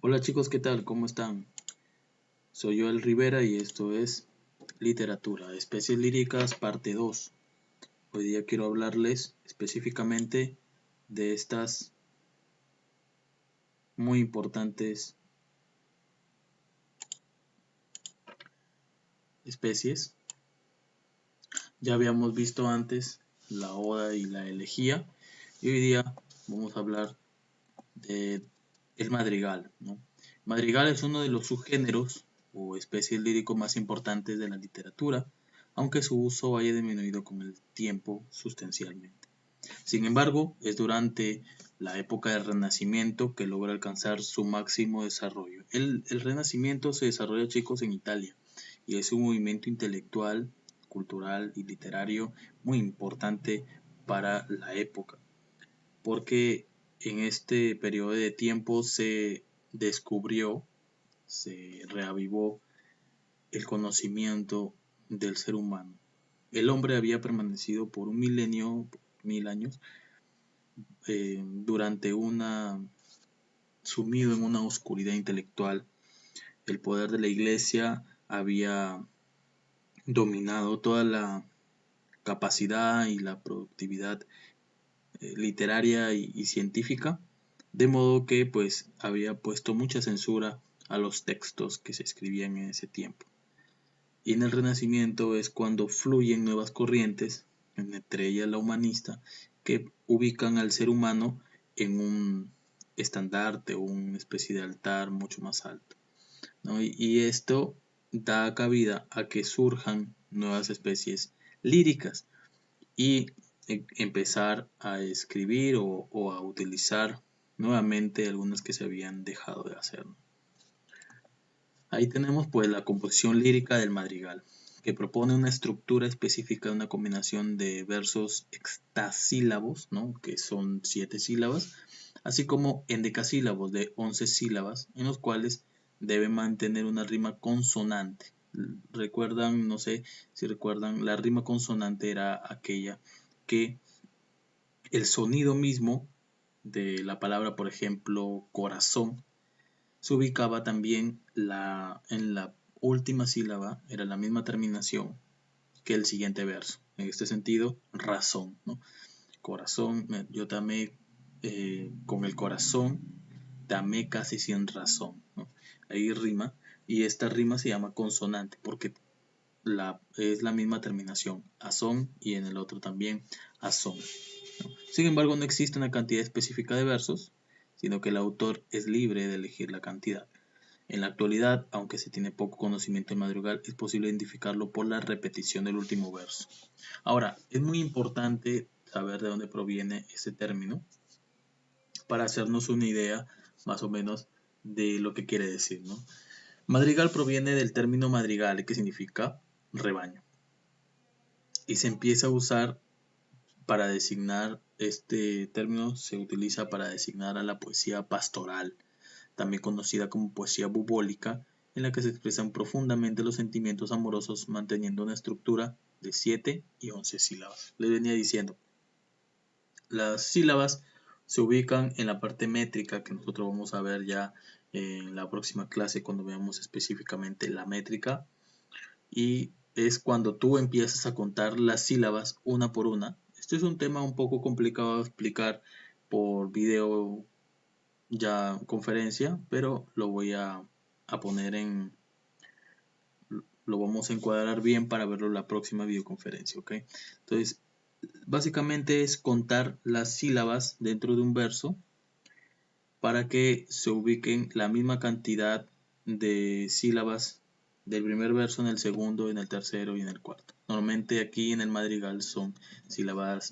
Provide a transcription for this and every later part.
Hola chicos, ¿qué tal? ¿Cómo están? Soy Joel Rivera y esto es Literatura, Especies Líricas, parte 2. Hoy día quiero hablarles específicamente de estas muy importantes especies. Ya habíamos visto antes la oda y la elegía y hoy día vamos a hablar de el madrigal, ¿no? Madrigal es uno de los subgéneros o especies líricos más importantes de la literatura, aunque su uso haya disminuido con el tiempo sustancialmente. Sin embargo, es durante la época del Renacimiento que logra alcanzar su máximo desarrollo. El Renacimiento se desarrolla, chicos, en Italia y es un movimiento intelectual, cultural y literario muy importante para la época porque en este periodo de tiempo se descubrió, se reavivó el conocimiento del ser humano. El hombre había permanecido por un milenio, 1000 años, durante sumido en una oscuridad intelectual. El poder de la iglesia había dominado toda la capacidad y la productividad literaria y científica, de modo que pues había puesto mucha censura a los textos que se escribían en ese tiempo. Y en el Renacimiento es cuando fluyen nuevas corrientes, entre ellas la humanista, que ubican al ser humano en un estandarte o una especie de altar mucho más alto, ¿no? Y esto da cabida a que surjan nuevas especies líricas y empezar a escribir o a utilizar nuevamente algunas que se habían dejado de hacer. Ahí tenemos pues la composición lírica del madrigal, que propone una estructura específica de una combinación de versos hextasílabos, ¿no? Que son 7 sílabas, así como endecasílabos de 11 sílabas, en los cuales debe mantener una rima consonante. Recuerdan, no sé si recuerdan, la rima consonante era aquella que el sonido mismo de la palabra, por ejemplo, corazón, se ubicaba también en la última sílaba, era la misma terminación que el siguiente verso. En este sentido, razón, ¿no? Corazón, yo tamé con el corazón, tamé casi sin razón, ¿no? Ahí rima, y esta rima se llama consonante porque es la misma terminación, azón, y en el otro también azón. Sin embargo, no existe una cantidad específica de versos, sino que el autor es libre de elegir la cantidad. En la actualidad, aunque se tiene poco conocimiento del madrigal, es posible identificarlo por la repetición del último verso. Ahora, es muy importante saber de dónde proviene ese término para hacernos una idea más o menos de lo que quiere decir, ¿no? Madrigal proviene del término madrigal, que significa rebaño, y se empieza a usar para designar, este término se utiliza para designar a la poesía pastoral, también conocida como poesía bubólica, en la que se expresan profundamente los sentimientos amorosos manteniendo una estructura de 7 y 11 sílabas. Les venía diciendo, las sílabas se ubican en la parte métrica que nosotros vamos a ver ya en la próxima clase cuando veamos específicamente la métrica, y es cuando tú empiezas a contar las sílabas una por una. Este es un tema un poco complicado de explicar por video ya conferencia, pero a poner lo vamos a encuadrar bien para verlo en la próxima videoconferencia, ¿ok? Entonces, básicamente es contar las sílabas dentro de un verso para que se ubiquen la misma cantidad de sílabas del primer verso en el segundo, en el tercero y en el cuarto. Normalmente aquí en el madrigal son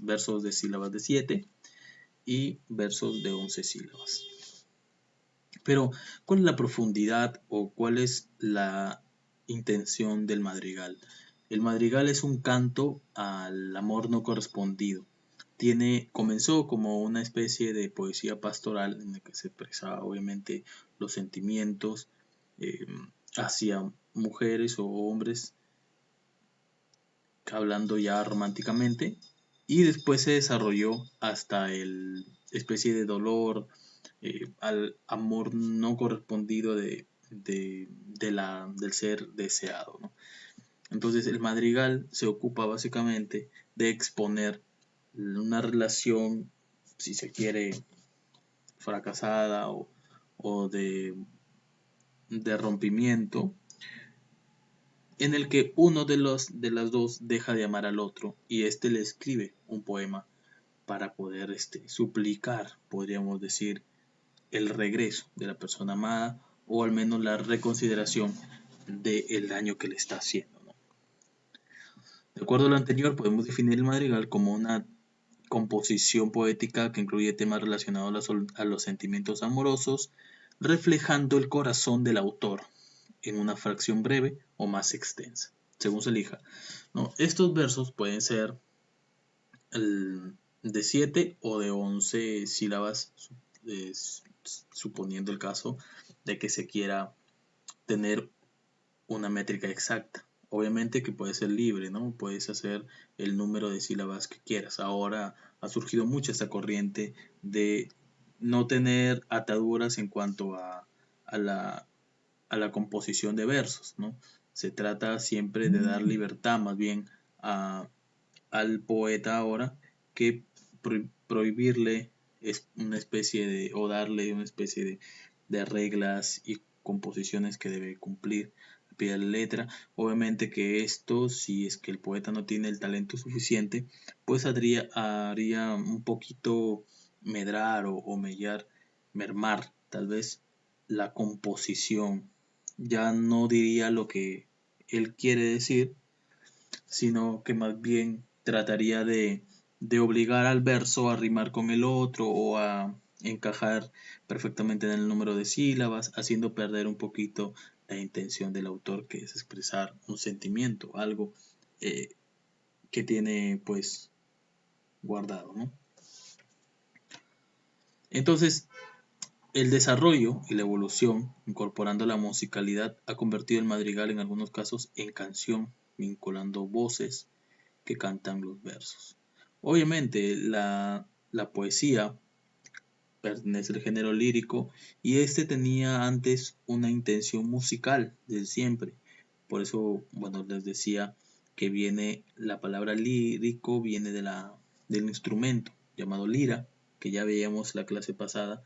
versos de sílabas de 7 y versos de 11 sílabas. Pero, ¿cuál es la profundidad o cuál es la intención del madrigal? El madrigal es un canto al amor no correspondido. Comenzó como una especie de poesía pastoral en la que se expresaba obviamente los sentimientos eh, hacia mujeres o hombres, hablando ya románticamente, y después se desarrolló hasta el especie de dolor al amor no correspondido del ser deseado, ¿no? Entonces el madrigal se ocupa básicamente de exponer una relación, si se quiere, fracasada o de rompimiento, en el que uno de las dos deja de amar al otro y éste le escribe un poema para poder suplicar, podríamos decir, el regreso de la persona amada o al menos la reconsideración del daño que le está haciendo, ¿no? De acuerdo a lo anterior, podemos definir el madrigal como una composición poética que incluye temas relacionados a los sentimientos amorosos, reflejando el corazón del autor en una fracción breve o más extensa, según se elija, ¿no? Estos versos pueden ser de 7 o de 11 sílabas, suponiendo el caso de que se quiera tener una métrica exacta. Obviamente que puede ser libre, ¿no? Puedes hacer el número de sílabas que quieras. Ahora ha surgido mucho esta corriente de no tener ataduras en cuanto a la composición de versos, ¿no? Se trata siempre de dar libertad más bien al poeta ahora que prohibirle es una especie de, o darle una especie de reglas y composiciones que debe cumplir a pie de la letra. Obviamente que esto, si es que el poeta no tiene el talento suficiente, pues haría un poquito medrar o mermar tal vez la composición. Ya no diría lo que él quiere decir, sino que más bien trataría de obligar al verso a rimar con el otro o a encajar perfectamente en el número de sílabas, haciendo perder un poquito la intención del autor, que es expresar un sentimiento, algo eh, que tiene pues guardado, ¿no? Entonces, el desarrollo y la evolución, incorporando la musicalidad, ha convertido el madrigal en algunos casos en canción, vinculando voces que cantan los versos. Obviamente la poesía pertenece al género lírico y este tenía antes una intención musical desde siempre. Por eso, bueno, les decía que viene la palabra lírico, viene del instrumento llamado lira, que ya veíamos la clase pasada,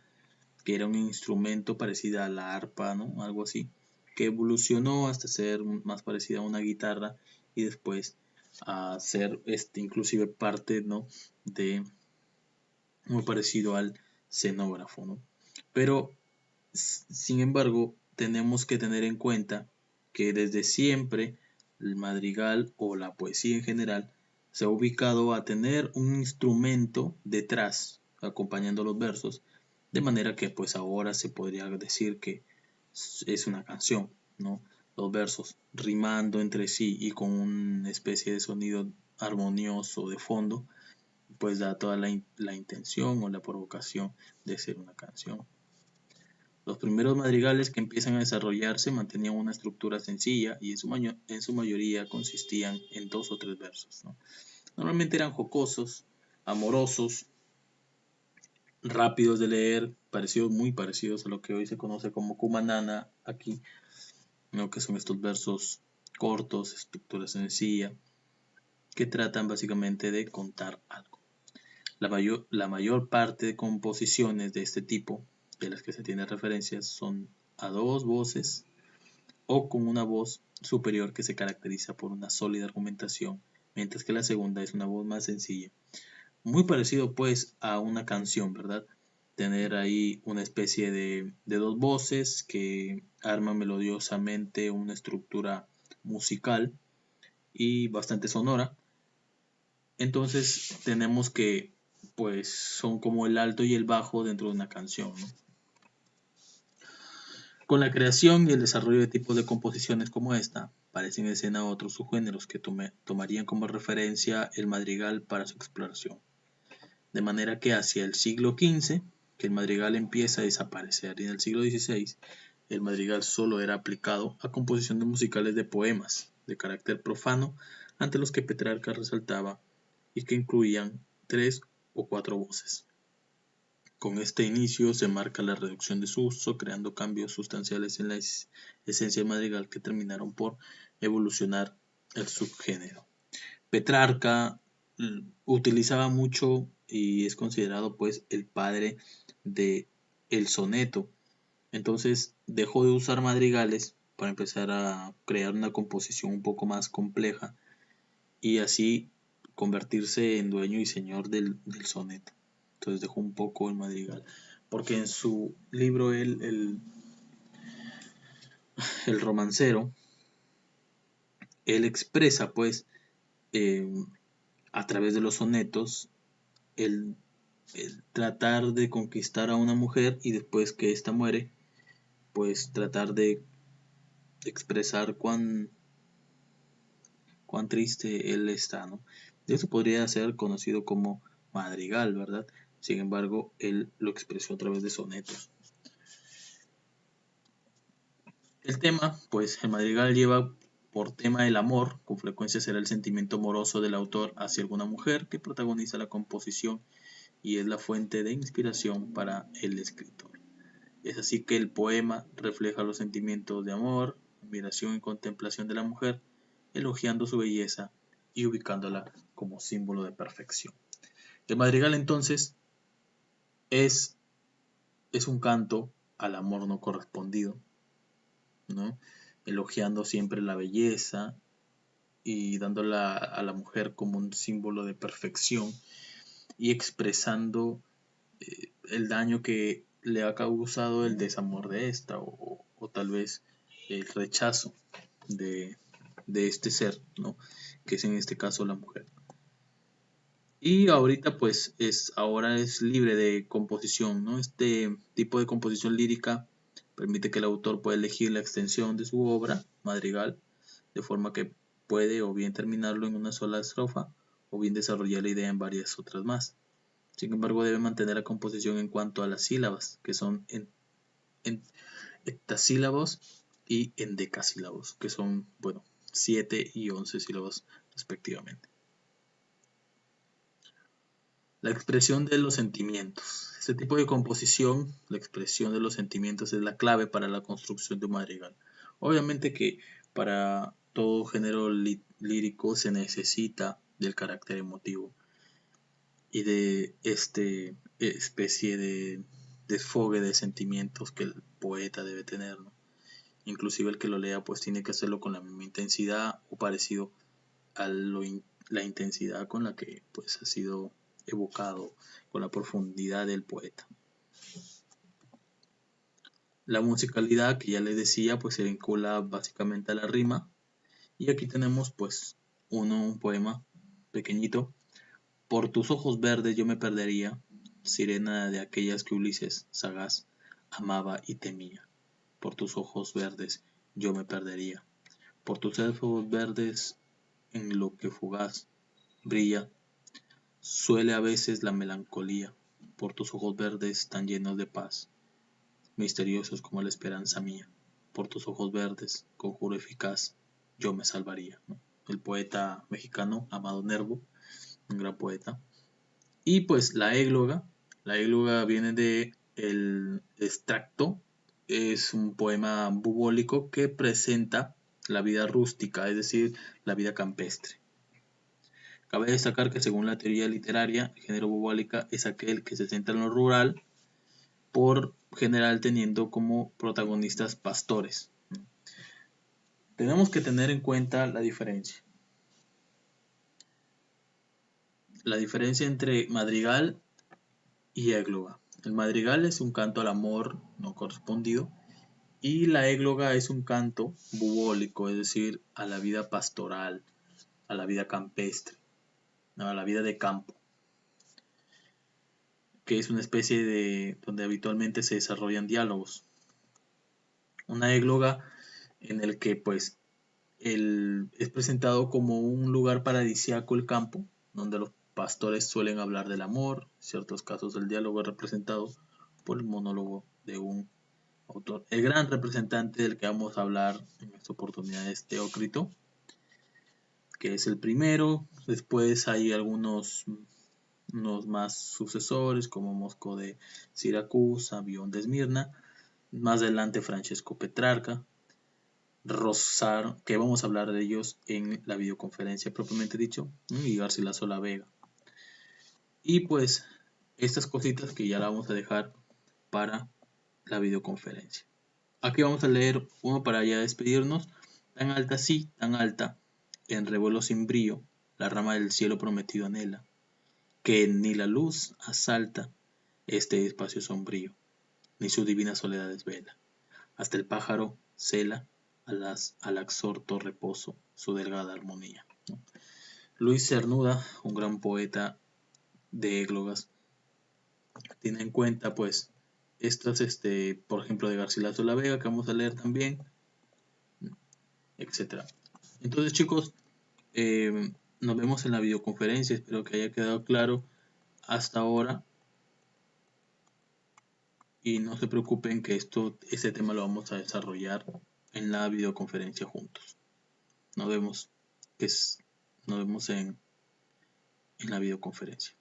que era un instrumento parecido a la arpa, ¿no? Algo así, que evolucionó hasta ser más parecida a una guitarra y después a ser inclusive parte, ¿no? de muy parecido al escenógrafo, ¿no? Pero sin embargo, tenemos que tener en cuenta que desde siempre el madrigal o la poesía en general se ha ubicado a tener un instrumento detrás acompañando los versos, de manera que pues ahora se podría decir que es una canción, ¿no? Los versos rimando entre sí y con una especie de sonido armonioso de fondo, pues da toda la intención o la provocación de ser una canción. Los primeros madrigales que empiezan a desarrollarse mantenían una estructura sencilla y en su mayoría consistían en 2 o 3 versos, ¿no? Normalmente eran jocosos, amorosos, rápidos de leer, muy parecidos a lo que hoy se conoce como Cumanana aquí, ¿no? Que son estos versos cortos, estructura sencilla, que tratan básicamente de contar algo. La mayor parte de composiciones de este tipo, de las que se tiene referencias, son a 2 voces o con una voz superior que se caracteriza por una sólida argumentación, mientras que la segunda es una voz más sencilla. Muy parecido pues a una canción, ¿verdad? Tener ahí una especie de 2 voces que arman melodiosamente una estructura musical y bastante sonora. Entonces tenemos que pues son como el alto y el bajo dentro de una canción, ¿no? Con la creación y el desarrollo de tipos de composiciones como esta, aparecen en escena otros subgéneros que tomarían como referencia el madrigal para su exploración. De manera que hacia el siglo XV, que el madrigal empieza a desaparecer, y en el siglo XVI, el madrigal solo era aplicado a composiciones musicales de poemas de carácter profano, ante los que Petrarca resaltaba y que incluían 3 o 4 voces. Con este inicio se marca la reducción de su uso, creando cambios sustanciales en la esencia del madrigal que terminaron por evolucionar el subgénero. Petrarca utilizaba mucho y es considerado pues el padre de el soneto. Entonces dejó de usar madrigales para empezar a crear una composición un poco más compleja y así convertirse en dueño y señor del soneto. Entonces dejó un poco el madrigal, porque en su libro el romancero, él expresa pues eh, a través de los sonetos el, el tratar de conquistar a una mujer y después que ésta muere, pues tratar de expresar cuán triste él está, ¿no? Eso podría ser conocido como madrigal, ¿verdad? Sin embargo, él lo expresó a través de sonetos. El tema, pues el madrigal lleva por tema el amor, con frecuencia será el sentimiento amoroso del autor hacia alguna mujer que protagoniza la composición y es la fuente de inspiración para el escritor. Es así que el poema refleja los sentimientos de amor, admiración y contemplación de la mujer, elogiando su belleza y ubicándola como símbolo de perfección. El madrigal entonces es, es un canto al amor no correspondido, ¿no? Elogiando siempre la belleza y dándola a la mujer como un símbolo de perfección y expresando el daño que le ha causado el desamor de esta o tal vez el rechazo de, de este ser, ¿no? Que es en este caso la mujer. Y ahorita pues ahora es libre de composición, ¿no? Este tipo de composición lírica permite que el autor pueda elegir la extensión de su obra, madrigal, de forma que puede o bien terminarlo en una sola estrofa o bien desarrollar la idea en varias otras más. Sin embargo, debe mantener la composición en cuanto a las sílabas, que son en hectasílabos y endecasílabos, que son, bueno, 7 y 11 sílabos respectivamente. La expresión de los sentimientos. Este tipo de composición, la expresión de los sentimientos es la clave para la construcción de un madrigal. Obviamente que para todo género lírico se necesita del carácter emotivo y de este especie de desfogue de sentimientos que el poeta debe tener, ¿no? Inclusive el que lo lea pues tiene que hacerlo con la misma intensidad o parecido a la intensidad con la que pues ha sido evocado, con la profundidad del poeta. La musicalidad que ya les decía pues se vincula básicamente a la rima y aquí tenemos pues un poema pequeñito. Por tus ojos verdes yo me perdería, sirena de aquellas que Ulises, sagaz, amaba y temía. Por tus ojos verdes yo me perdería, por tus ojos verdes en lo que fugaz brilla, suele a veces la melancolía, por tus ojos verdes tan llenos de paz, misteriosos como la esperanza mía, por tus ojos verdes, conjuro eficaz, yo me salvaría, ¿no? El poeta mexicano Amado Nervo, un gran poeta. Y pues la égloga viene de el extracto, es un poema bubólico que presenta la vida rústica, es decir, la vida campestre. Cabe destacar que según la teoría literaria, el género bubólica es aquel que se centra en lo rural, por general teniendo como protagonistas pastores. Tenemos que tener en cuenta la diferencia. La diferencia entre madrigal y égloga. El madrigal es un canto al amor no correspondido y la égloga es un canto bubólico, es decir, a la vida pastoral, a la vida campestre, a la vida de campo, que es una especie de donde habitualmente se desarrollan diálogos. Una égloga en el que pues es presentado como un lugar paradisíaco el campo, donde los pastores suelen hablar del amor. En ciertos casos el diálogo es representado por el monólogo de un autor. El gran representante del que vamos a hablar en esta oportunidad es Teócrito, que es el primero. Después hay algunos unos más sucesores como Mosco de Siracusa, Bion de Esmirna, más adelante Francesco Petrarca, Rosar, que vamos a hablar de ellos en la videoconferencia propiamente dicho, y Garcilaso la Vega. Y pues estas cositas que ya la vamos a dejar para la videoconferencia. Aquí vamos a leer uno para ya despedirnos. Tan alta, sí, tan alta, en revuelo sin brío, la rama del cielo prometido anhela, que ni la luz asalta este espacio sombrío, ni su divina soledad desvela. Hasta el pájaro cela al absorto reposo su delgada armonía, ¿no? Luis Cernuda, un gran poeta de églogas, tiene en cuenta pues estas, por ejemplo, de Garcilaso la Vega, que vamos a leer también, etcétera. Entonces, chicos, nos vemos en la videoconferencia. Espero que haya quedado claro hasta ahora. Y no se preocupen que este tema lo vamos a desarrollar en la videoconferencia juntos. Nos vemos, nos vemos en la videoconferencia.